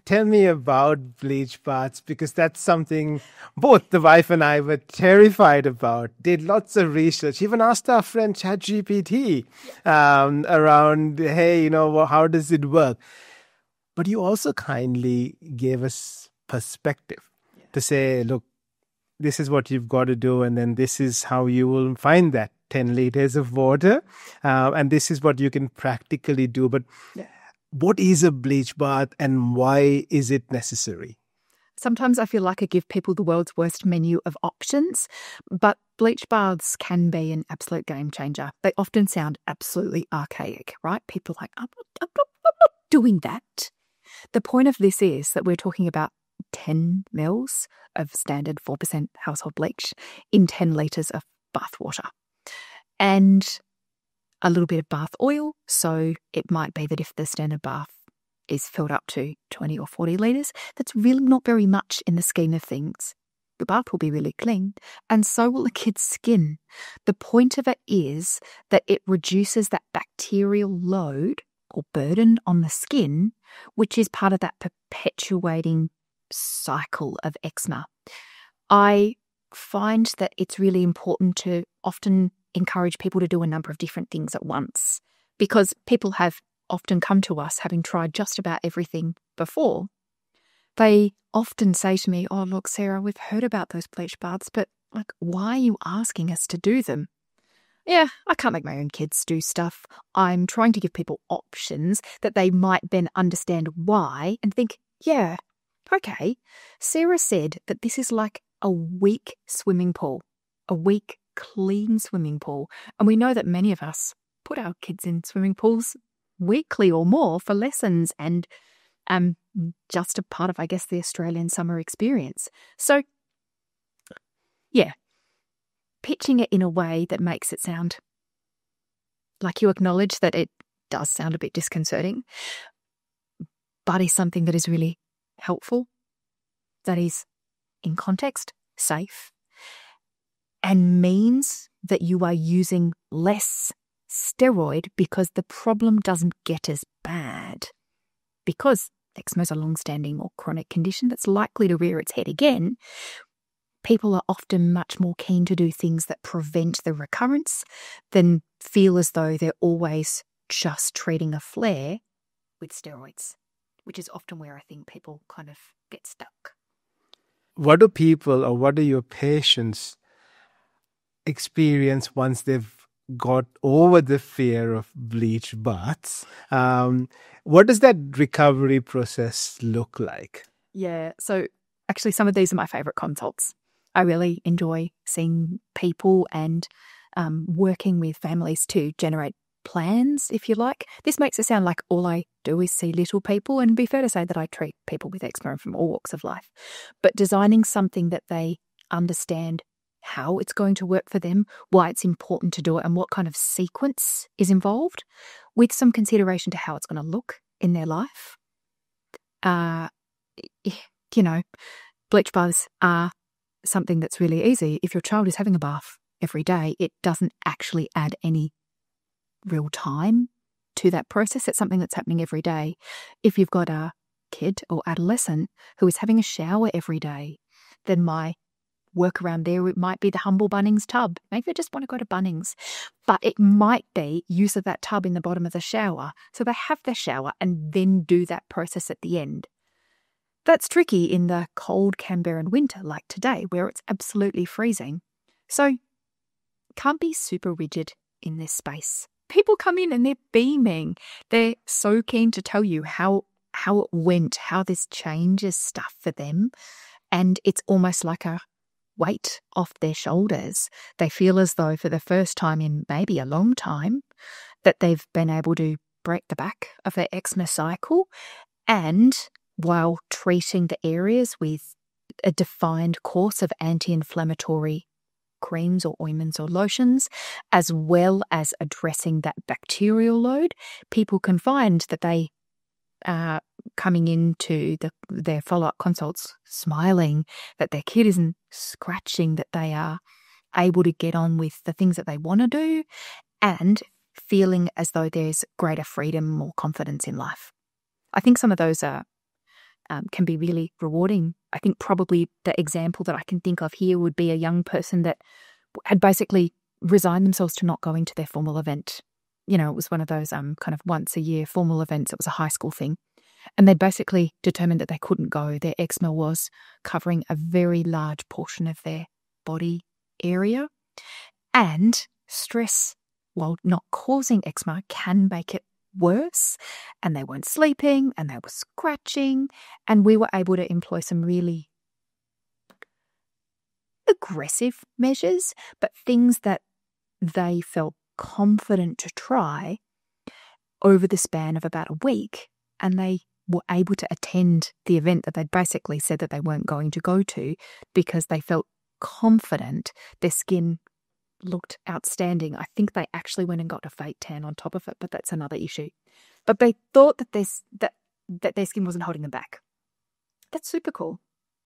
Tell me about bleach baths, because that's something both the wife and I were terrified about. Did lots of research, even asked our friend ChatGPT around, hey, how does it work? But you also kindly gave us perspective to say, look, this is what you've got to do, and then this is how you will find that 10 liters of water, and this is what you can practically do. But what is a bleach bath and why is it necessary? Sometimes I feel like I give people the world's worst menu of options, but bleach baths can be an absolute game changer. They often sound absolutely archaic, right? People are like, I'm not doing that. The point of this is that we're talking about 10 mils of standard 4% household bleach in 10 litres of bath water. And a little bit of bath oil. So it might be that if the standard bath is filled up to 20 or 40 litres, that's really not very much in the scheme of things. The bath will be really clean, and so will the kid's skin. The point of it is that it reduces that bacterial load or burden on the skin, which is part of that perpetuating cycle of eczema. I find that it's really important to often encourage people to do a number of different things at once, because people have often come to us having tried just about everything before. They often say to me, oh, look, Sarah, we've heard about those bleach baths, but why are you asking us to do them? Yeah, I can't make my own kids do stuff. I'm trying to give people options that they might then understand why and think, yeah, okay, Sarah said that this is like a weak swimming pool, a weak clean swimming pool. And we know that many of us put our kids in swimming pools weekly or more for lessons and just a part of, I guess, the Australian summer experience. So, yeah, pitching it in a way that makes it sound like you acknowledge that it does sound a bit disconcerting, but is something that is really helpful, that is in context, safe, and means that you are using less steroid because the problem doesn't get as bad. Because eczema is a long-standing or chronic condition that's likely to rear its head again, people are often much more keen to do things that prevent the recurrence than feel as though they're always just treating a flare with steroids, which is often where I think people kind of get stuck. What do people, or what do your patients experience once they've got over the fear of bleach baths? What does that recovery process look like? Yeah, so actually some of these are my favourite consults. I really enjoy seeing people and working with families to generate plans, if you like. This makes it sound like all I do is see little people, and it'd be fair to say that I treat people with eczema from all walks of life. But designing something that they understand how it's going to work for them, why it's important to do it, and what kind of sequence is involved, with some consideration to how it's going to look in their life. Bleach baths are something that's really easy. If your child is having a bath every day, it doesn't actually add any real time to that process. It's something that's happening every day. If you've got a kid or adolescent who is having a shower every day, then my work around there, it might be the humble Bunnings tub. Maybe they just want to go to Bunnings, but it might be use of that tub in the bottom of the shower. So they have their shower and then do that process at the end. That's tricky in the cold Canberran winter like today, where it's absolutely freezing. So can't be super rigid in this space. People come in and they're beaming. They're so keen to tell you how it went, how this changes stuff for them. And it's almost like a weight off their shoulders. They feel as though for the first time in maybe a long time that they've been able to break the back of their eczema cycle, and while treating the areas with a defined course of anti-inflammatory creams or ointments or lotions, as well as addressing that bacterial load, people can find that they are coming into their follow-up consults smiling, that their kid isn't scratching, that they are able to get on with the things that they want to do, and feeling as though there's greater freedom or confidence in life. I think some of those are can be really rewarding. I think probably the example that I can think of here would be a young person that had basically resigned themselves to not going to their formal event. You know, it was one of those kind of once a year formal events. It was a high school thing. And they basically determined that they couldn't go. Their eczema was covering a very large portion of their body area. And stress, while not causing eczema, can make it worse. And they weren't sleeping and they were scratching. And we were able to employ some really aggressive measures, but things that they felt confident to try over the span of about a week. And they were able to attend the event that they'd basically said that they weren't going to go to because they felt confident. Their skin looked outstanding. I think they actually went and got a fake tan on top of it, but that's another issue. But they thought that their skin wasn't holding them back. That's super cool.